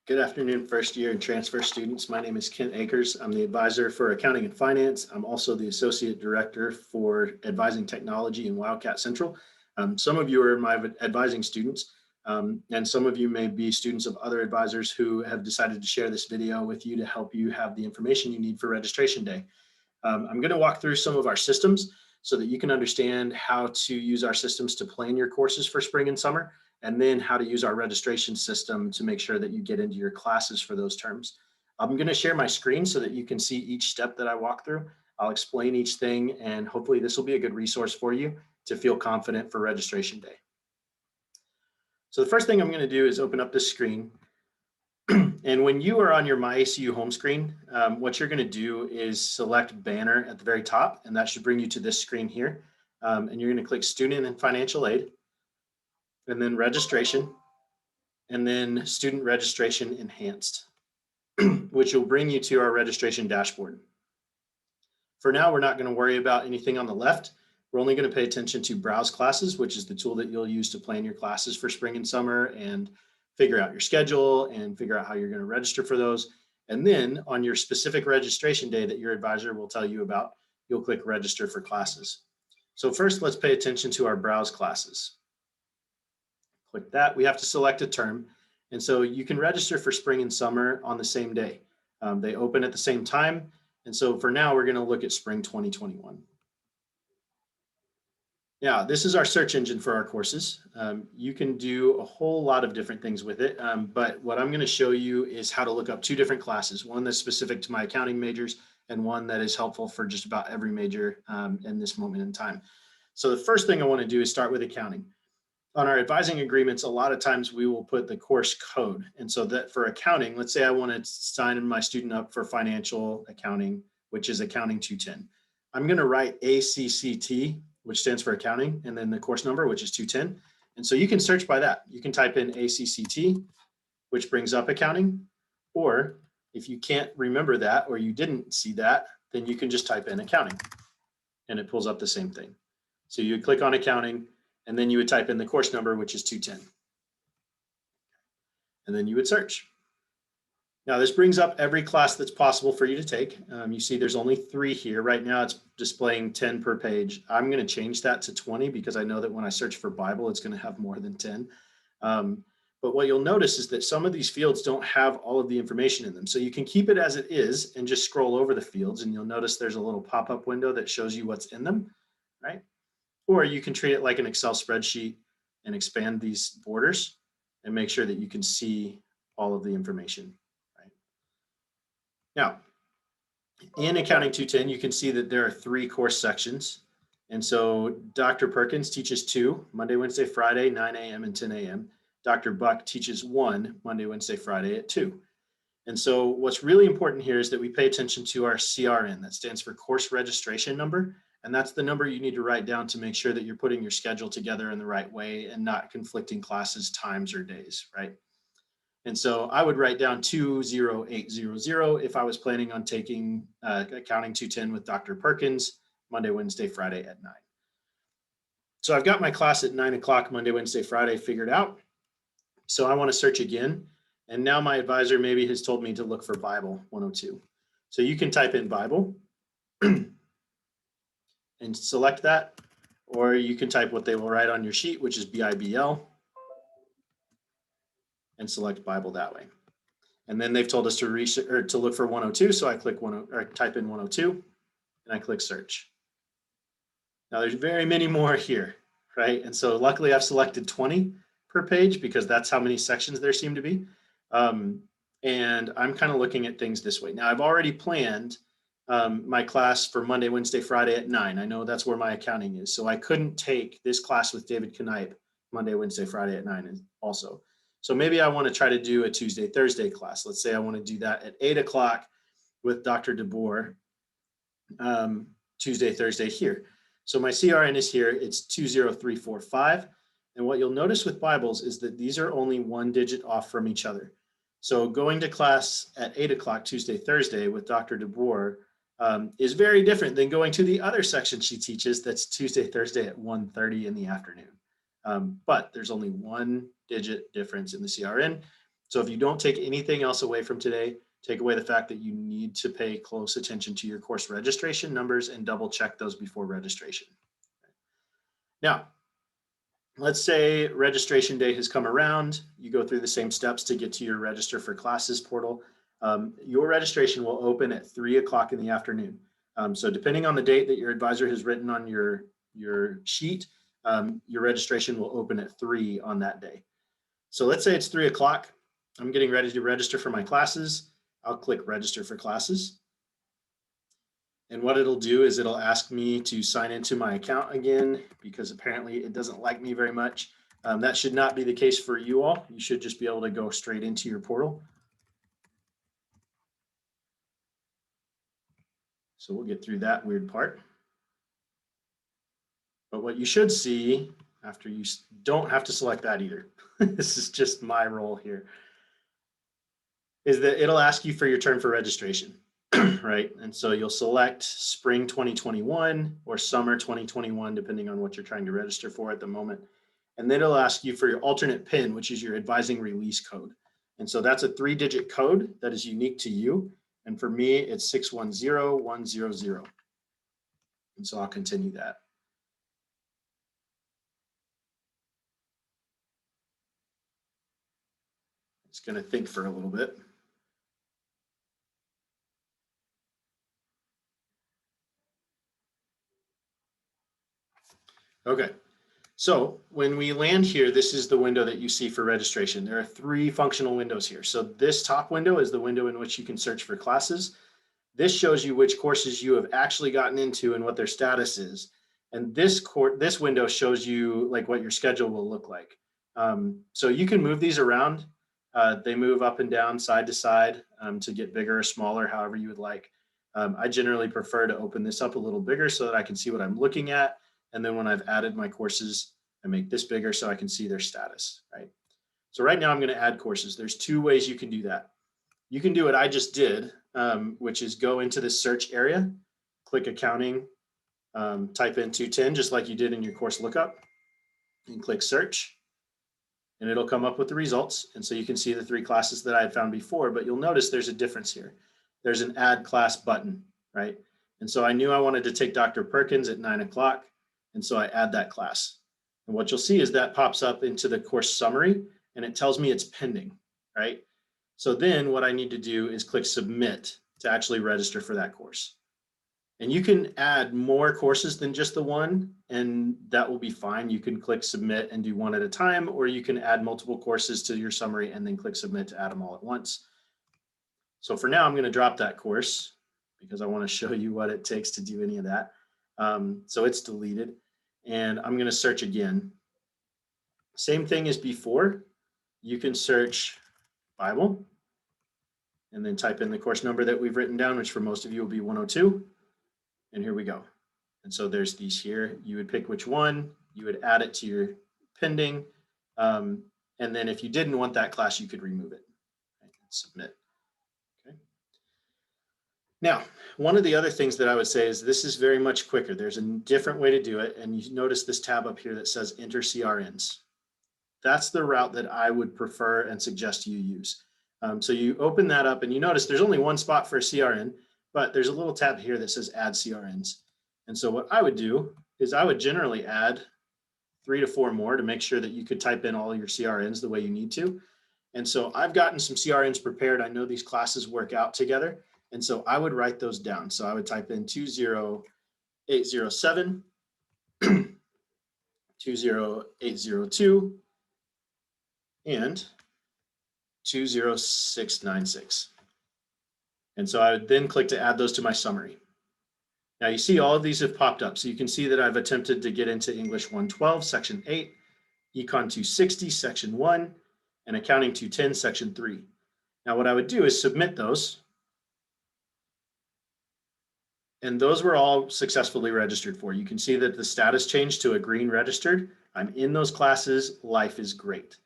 Good afternoon, first year and transfer students. My name is Kent Akers. I'm the advisor for accounting and finance. I'm also the associate director for advising technology in Wildcat Central. Some of you are my advising students, and some of you may be students of other advisors who have decided to share this video with you to help you have the information you need for registration day. I'm going to walk through some of our systems so that you can understand how to use our systems to plan your courses for spring and summer, and then how to use our registration system to make sure that you get into your classes for those terms. I'm going to share my screen so that you can see each step that I walk through. I'll explain each thing, and hopefully this will be a good resource for you to feel confident for registration day. So the first thing I'm going to do is open up this screen. And when you are on your MyACU home screen, what you're going to do is select banner at the very top, and that should bring you to this screen here. And you're going to click Student and Financial Aid, and then Registration, and then Student Registration Enhanced, which will bring you to our registration dashboard. For now, we're not going to worry about anything on the left. We're only going to pay attention to Browse Classes, which is the tool that you'll use to plan your classes for spring and summer and figure out your schedule and figure out how you're going to register for those. And then on your specific registration day that your advisor will tell you about, you'll click Register for Classes. So first, let's pay attention to our Browse Classes. Click that. We have to select a term. And so you can register for spring and summer on the same day. They open at the same time. And so for now, we're going to look at spring 2021. Now, this is our search engine for our courses. You can do a whole lot of different things with it, but what I'm going to show you is how to look up two different classes, one that's specific to my accounting majors and one that is helpful for just about every major in this moment in time. So the first thing I want to do is start with accounting. On our advising agreements, a lot of times we will put the course code. And so that for accounting, let's say I want to sign my student up for financial accounting, which is accounting 210. I'm going to write ACCT, which stands for accounting, and then the course number, which is 210. And so you can search by that. You can type in ACCT, which brings up accounting, or if you can't remember that or you didn't see that, then you can just type in accounting and it pulls up the same thing. So you would click on accounting and then you would type in the course number, which is 210. And then you would search. Now this brings up every class that's possible for you to take. You see there's only 3 here. Right now it's displaying 10 per page. I'm going to change that to 20 because I know that when I search for Bible, it's going to have more than 10. But what you'll notice is that some of these fields don't have all of the information in them. So you can keep it as it is and just scroll over the fields, and you'll notice there's a little pop-up window that shows you what's in them, right? Or you can treat it like an Excel spreadsheet and expand these borders and make sure that you can see all of the information. Now, in Accounting 210, you can see that there are 3 course sections. And so Dr. Perkins teaches 2, Monday, Wednesday, Friday, 9 a.m. and 10 a.m. Dr. Buck teaches 1, Monday, Wednesday, Friday at 2. And so what's really important here is that we pay attention to our CRN. That stands for course registration number. And that's the number you need to write down to make sure that you're putting your schedule together in the right way and not conflicting classes, times, or days, right? And so I would write down 20800 if I was planning on taking Accounting 210 with Dr. Perkins, Monday, Wednesday, Friday at 9. So I've got my class at 9 o'clock, Monday, Wednesday, Friday figured out. So I want to search again. And now my advisor maybe has told me to look for Bible 102. So you can type in Bible and select that, or you can type what they will write on your sheet, which is BIBL, and select Bible that way. And then they've told us to look for 102, so I click type in 102, and I click search. Now there's very many more here, right? And so luckily I've selected 20 per page because that's how many sections there seem to be. And I'm kind of looking at things this way. Now I've already planned my class for Monday, Wednesday, Friday at 9. I know that's where my accounting is. So I couldn't take this class with David Knipe Monday, Wednesday, Friday at 9 also. So maybe I want to try to do a Tuesday, Thursday class. Let's say I want to do that at 8 o'clock with Dr. DeBoer, Tuesday, Thursday here. So my CRN is here, it's 20345. And what you'll notice with Bibles is that these are only 1 digit off from each other. So going to class at 8 o'clock Tuesday, Thursday with Dr. DeBoer is very different than going to the other section she teaches that's Tuesday, Thursday at 1:30 in the afternoon. But there's only 1 digit difference in the CRN. So if you don't take anything else away from today, take away the fact that you need to pay close attention to your course registration numbers and double check those before registration. Now, let's say registration day has come around. You go through the same steps to get to your register for classes portal. Your registration will open at 3 o'clock in the afternoon. So depending on the date that your advisor has written on your sheet, your registration will open at 3 on that day. So let's say it's 3 o'clock. I'm getting ready to register for my classes. I'll click register for classes. And what it'll do is it'll ask me to sign into my account again, because apparently it doesn't like me very much. That should not be the case for you all. You should just be able to go straight into your portal. So we'll get through that weird part. But what you should see after, you don't have to select that either. This is just my role here, is that it'll ask you for your term for registration. Right? And so you'll select spring 2021 or summer 2021, depending on what you're trying to register for at the moment. And then it'll ask you for your alternate PIN, which is your advising release code. And so that's a 3-digit code that is unique to you. And for me, it's 610100. And so I'll continue that. It's going to think for a little bit. Okay, so when we land here, this is the window that you see for registration. There are 3 functional windows here. So this top window is the window in which you can search for classes. This shows you which courses you have actually gotten into and what their status is. And this window shows you like what your schedule will look like. So you can move these around. They move up and down, side to side, to get bigger or smaller, however you would like. I generally prefer to open this up a little bigger so that I can see what I'm looking at. And then when I've added my courses, I make this bigger so I can see their status, right? So right now I'm going to add courses. There's 2 ways you can do that. You can do what I just did, which is go into the search area, click accounting, type in 210, just like you did in your course lookup, and click search, and it'll come up with the results. And so you can see the 3 classes that I had found before, but you'll notice there's a difference here. There's an add class button, right? And so I knew I wanted to take Dr. Perkins at 9 o'clock. And so I add that class. And what you'll see is that pops up into the course summary, and it tells me it's pending, right? So then what I need to do is click submit to actually register for that course. And you can add more courses than just the one, and that will be fine. You can click submit and do 1 at a time, or you can add multiple courses to your summary and then click submit to add them all at once. So for now, I'm going to drop that course because I want to show you what it takes to do any of that. So it's deleted, and I'm going to search again. Same thing as before. You can search Bible and then type in the course number that we've written down, which for most of you will be 102. And here we go. And so there's these here. You would pick which one, you would add it to your pending. And then if you didn't want that class, you could remove it, right, and submit. Now, one of the other things that I would say is this is very much quicker. There's a different way to do it. And you notice this tab up here that says enter CRNs. That's the route that I would prefer and suggest you use. So you open that up and you notice there's only 1 spot for a CRN, but there's a little tab here that says add CRNs. And so what I would do is I would generally add 3 to 4 more to make sure that you could type in all your CRNs the way you need to. And so I've gotten some CRNs prepared. I know these classes work out together. And so I would write those down. So I would type in 20807, 20802, and 20696. And so I would then click to add those to my summary. Now you see all of these have popped up. So you can see that I've attempted to get into English 112, section 8, Econ 260, section 1, and Accounting 210, section 3. Now what I would do is submit those. And those were all successfully registered for. You can see that the status changed to a green registered. I'm in those classes. Life is great.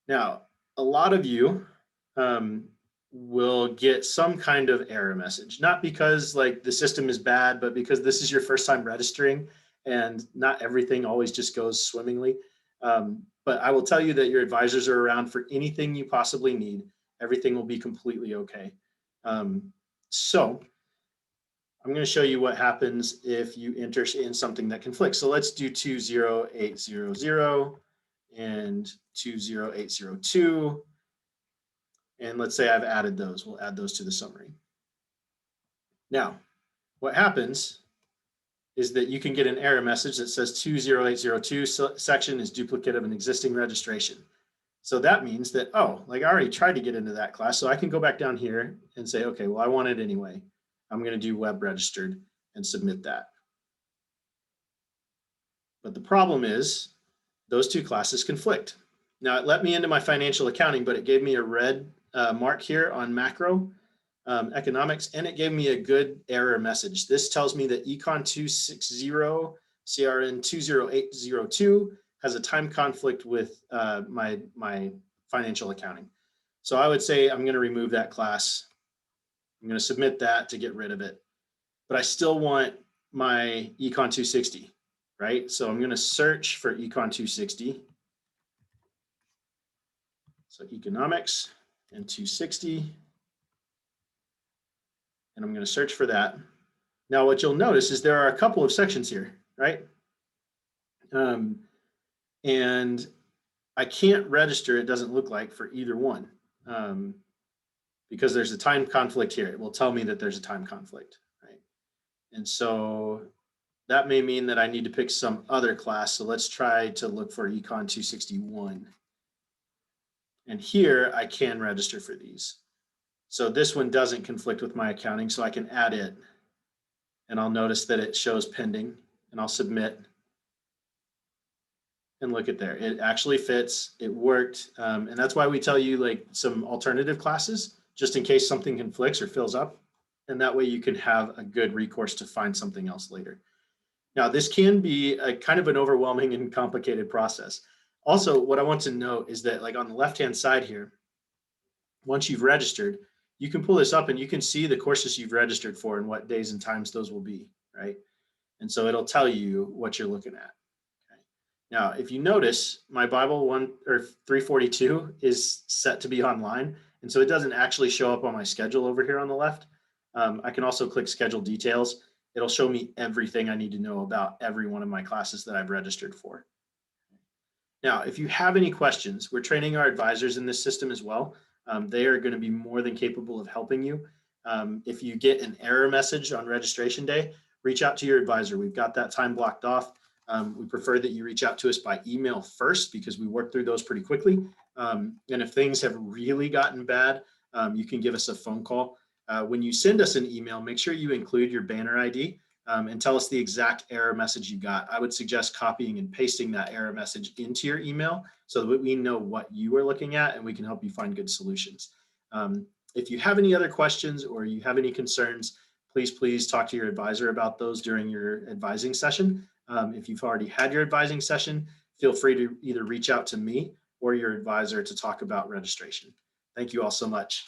Now, a lot of you will get some kind of error message, not because like the system is bad, but because this is your first time registering and not everything always just goes swimmingly. But I will tell you that your advisors are around for anything you possibly need. Everything will be completely okay. So I'm going to show you what happens if you enter in something that conflicts. So let's do 20800 and 20802. And let's say I've added those. We'll add those to the summary. Now, what happens is that you can get an error message that says 20802 section is duplicate of an existing registration. So that means that, oh, like I already tried to get into that class, so I can go back down here and say, okay, well, I want it anyway. I'm going to do web registered and submit that. But the problem is those two classes conflict. Now it let me into my financial accounting, but it gave me a red mark here on macro economics, and it gave me a good error message. This tells me that Econ 260 CRN 20802 has a time conflict with my financial accounting. So I would say I'm going to remove that class. I'm going to submit that to get rid of it. But I still want my Econ 260, right? So I'm going to search for Econ 260. So economics and 260. And I'm going to search for that. Now, what you'll notice is there are a couple of sections here, right? And I can't register, it doesn't look like, for either one because there's a time conflict here. It will tell me that there's a time conflict, right? And so that may mean that I need to pick some other class. So let's try to look for Econ 261. And here I can register for these. So this one doesn't conflict with my accounting, so I can add it. And I'll notice that it shows pending, and I'll submit. And look at there, it actually fits, it worked. And that's why we tell you like some alternative classes, just in case something conflicts or fills up. And that way you can have a good recourse to find something else later. Now, this can be a kind of an overwhelming and complicated process. Also, what I want to note is that like on the left-hand side here, once you've registered, you can pull this up and you can see the courses you've registered for and what days and times those will be, right? And so it'll tell you what you're looking at. Okay. Now, if you notice, my Bible 342 is set to be online, and so it doesn't actually show up on my schedule over here on the left. I can also click schedule details. It'll show me everything I need to know about every one of my classes that I've registered for. Now, if you have any questions, we're training our advisors in this system as well. They are going to be more than capable of helping you. If you get an error message on registration day, reach out to your advisor. We've got that time blocked off. We prefer that you reach out to us by email first because we work through those pretty quickly. And if things have really gotten bad, you can give us a phone call. When you send us an email, make sure you include your banner ID and tell us the exact error message you got. I would suggest copying and pasting that error message into your email so that we know what you are looking at and we can help you find good solutions. If you have any other questions or you have any concerns, please talk to your advisor about those during your advising session. If you've already had your advising session, feel free to either reach out to me or your advisor to talk about registration. Thank you all so much.